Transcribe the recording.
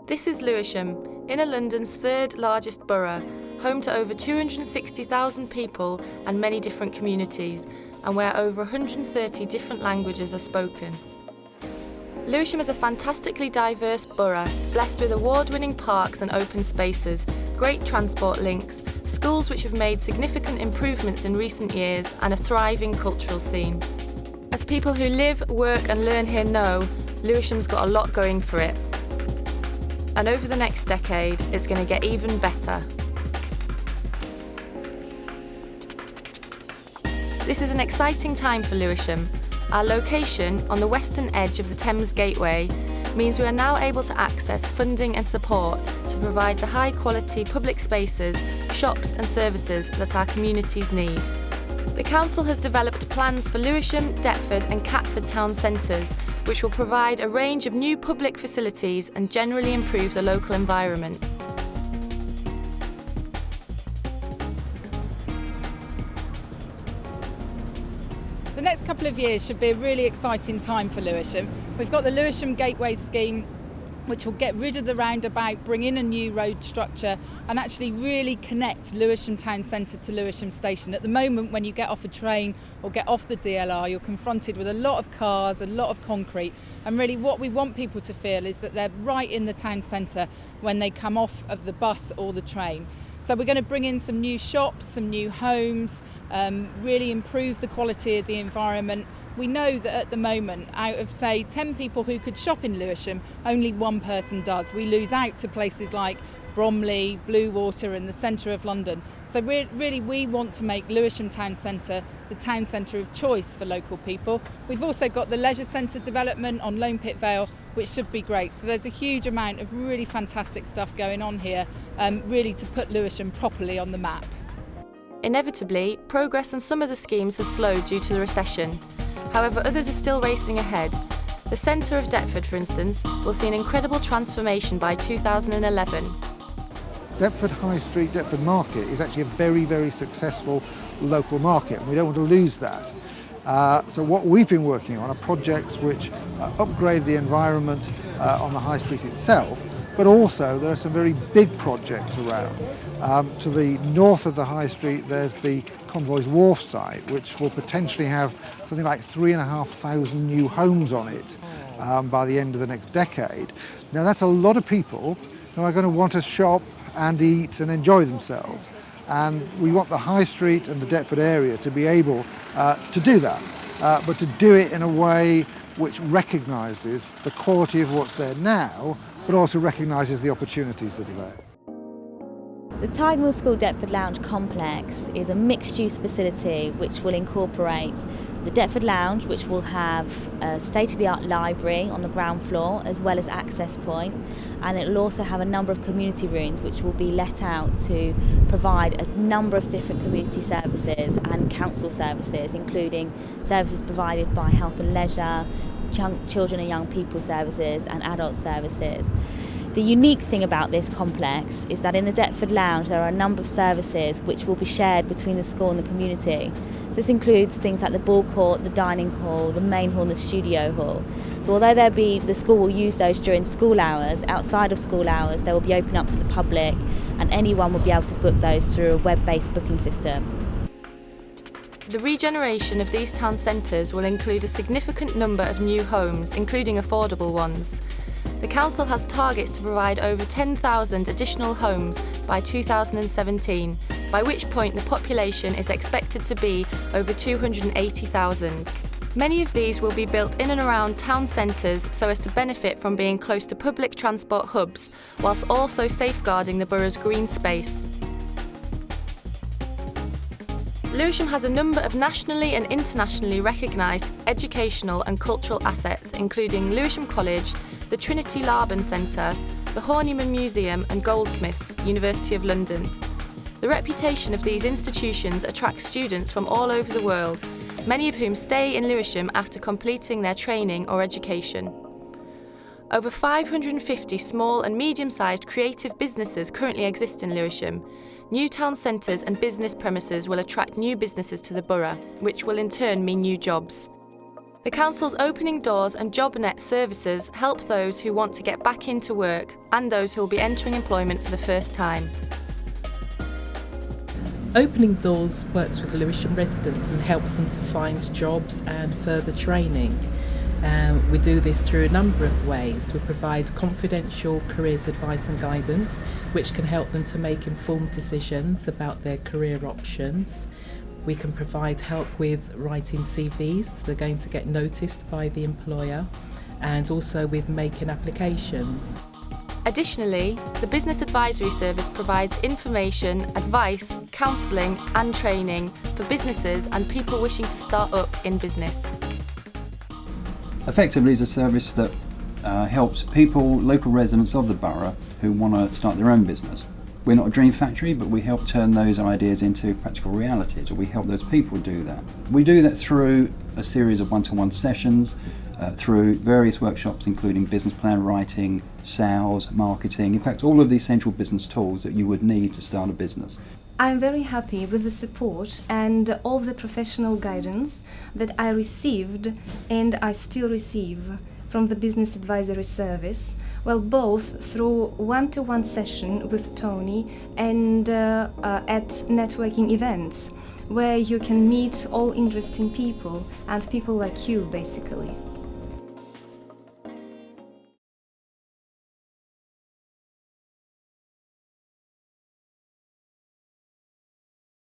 This is Lewisham, inner London's third largest borough, home to over 260,000 people and many different communities, and where over 130 different languages are spoken. Lewisham is a fantastically diverse borough, blessed with award-winning parks and open spaces, great transport links, schools which have made significant improvements in recent years, and a thriving cultural scene. As people who live, work and learn here know, Lewisham's got a lot going for it. And over the next decade, it's going to get even better. This is an exciting time for Lewisham. Our location on the western edge of the Thames Gateway means we are now able to access funding and support to provide the high-quality public spaces, shops and services that our communities need. The Council has developed plans for Lewisham, Deptford and Catford town centres, which will provide a range of new public facilities and generally improve the local environment. The next couple of years should be a really exciting time for Lewisham. We've got the Lewisham Gateway scheme, which will get rid of the roundabout, bring in a new road structure and actually really connect Lewisham Town Centre to Lewisham Station. At the moment, when you get off a train or get off the DLR, you're confronted with a lot of cars, a lot of concrete, and really what we want people to feel is that they're right in the town centre when they come off of the bus or the train. So we're going to bring in some new shops, some new homes, really improve the quality of the environment. We know that at the moment, out of say 10 people who could shop in Lewisham, only one person does. We lose out to places like Bromley, Bluewater and the centre of London. So we want to make Lewisham Town Centre the town centre of choice for local people. We've also got the leisure centre development on Lone Pit Vale, which should be great. So there's a huge amount of really fantastic stuff going on here, really to put Lewisham properly on the map. Inevitably, progress on some of the schemes has slowed due to the recession. However, others are still racing ahead. The centre of Deptford, for instance, will see an incredible transformation by 2011. Deptford High Street, Deptford Market is actually a very, very successful local market, and we don't want to lose that. So what we've been working on are projects which upgrade the environment on the High Street itself, but also there are some very big projects around. To the north of the High Street there's the Convoys Wharf site, which will potentially have something like 3,500 new homes on it by the end of the next decade. Now that's a lot of people who are going to want to shop and eat and enjoy themselves. And we want the High Street and the Deptford area to be able to do that, but to do it in a way which recognises the quality of what's there now, but also recognises the opportunities that are there. The Tideford School Deptford Lounge complex is a mixed-use facility which will incorporate the Deptford Lounge, which will have a state-of-the-art library on the ground floor as well as access point, and it will also have a number of community rooms which will be let out to provide a number of different community services and council services, including services provided by health and leisure, children and young people services and adult services. The unique thing about this complex is that in the Deptford Lounge there are a number of services which will be shared between the school and the community. This includes things like the ball court, the dining hall, the main hall and the studio hall. So although the school will use those during school hours, outside of school hours they will be open up to the public and anyone will be able to book those through a web-based booking system. The regeneration of these town centres will include a significant number of new homes, including affordable ones. The Council has targets to provide over 10,000 additional homes by 2017, by which point the population is expected to be over 280,000. Many of these will be built in and around town centres so as to benefit from being close to public transport hubs, whilst also safeguarding the borough's green space. Lewisham has a number of nationally and internationally recognised educational and cultural assets, including Lewisham College, the Trinity Laban Centre, the Horniman Museum and Goldsmiths, University of London. The reputation of these institutions attracts students from all over the world, many of whom stay in Lewisham after completing their training or education. Over 550 small and medium-sized creative businesses currently exist in Lewisham. New town centres and business premises will attract new businesses to the borough, which will in turn mean new jobs. The Council's Opening Doors and JobNet services help those who want to get back into work and those who will be entering employment for the first time. Opening Doors works with Lewisham residents and helps them to find jobs and further training. We do this through a number of ways. We provide confidential careers advice and guidance, which can help them to make informed decisions about their career options. We can provide help with writing CVs that are going to get noticed by the employer, and also with making applications. Additionally, the Business Advisory Service provides information, advice, counselling and training for businesses and people wishing to start up in business. Effectively is a service that helps people, local residents of the borough, who want to start their own business. We're not a dream factory, but we help turn those ideas into practical realities, or we help those people do that. We do that through a series of one-to-one sessions, through various workshops including business plan writing, sales, marketing, in fact all of the essential business tools that you would need to start a business. I'm very happy with the support and all the professional guidance that I received and I still receive from the Business Advisory Service, well, both through one-to-one session with Tony and at networking events where you can meet all interesting people and people like you basically.